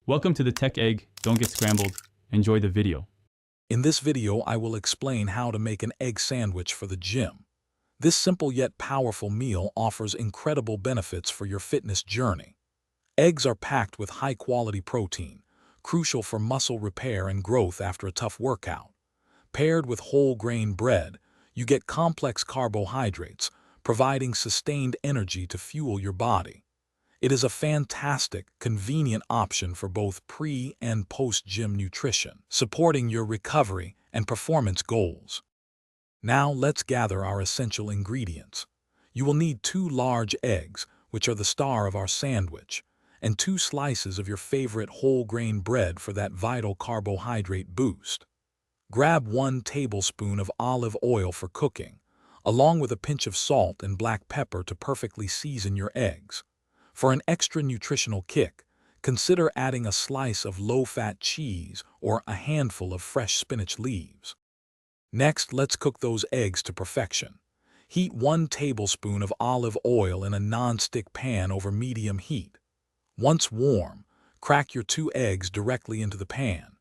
Welcome to the Tech Egg. Don't get scrambled. Enjoy the video. In this video, I will explain how to make an egg sandwich for the gym. This simple yet powerful meal offers incredible benefits for your fitness journey. Eggs are packed with high-quality protein, crucial for muscle repair and growth after a tough workout. Paired with whole-grain bread, you get complex carbohydrates, providing sustained energy to fuel your body. It is a fantastic, convenient option for both pre- and post-gym nutrition, supporting your recovery and performance goals. Now let's gather our essential ingredients. You will need 2 large eggs, which are the star of our sandwich, and 2 slices of your favorite whole-grain bread for that vital carbohydrate boost. Grab 1 tablespoon of olive oil for cooking, along with a pinch of salt and black pepper to perfectly season your eggs. For an extra nutritional kick, consider adding a slice of low-fat cheese or a handful of fresh spinach leaves. Next, let's cook those eggs to perfection. Heat 1 tablespoon of olive oil in a non-stick pan over medium heat. Once warm, crack your 2 eggs directly into the pan.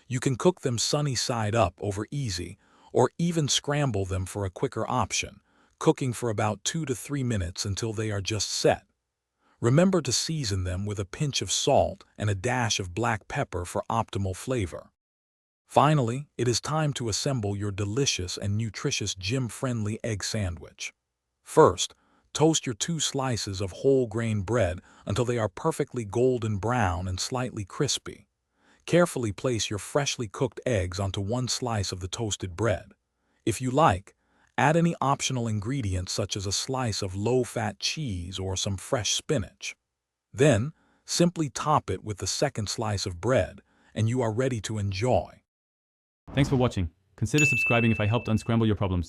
You can cook them sunny side up over easy, or even scramble them for a quicker option, cooking for about 2 to 3 minutes until they are just set. Remember to season them with a pinch of salt and a dash of black pepper for optimal flavor. Finally, it is time to assemble your delicious and nutritious gym-friendly egg sandwich. First, toast your 2 slices of whole-grain bread until they are perfectly golden brown and slightly crispy. Carefully place your freshly cooked eggs onto 1 slice of the toasted bread. If you like, add any optional ingredients such as a slice of low-fat cheese or some fresh spinach. Then, simply top it with the second slice of bread, and you are ready to enjoy. Thanks for watching. Consider subscribing if I helped unscramble your problems.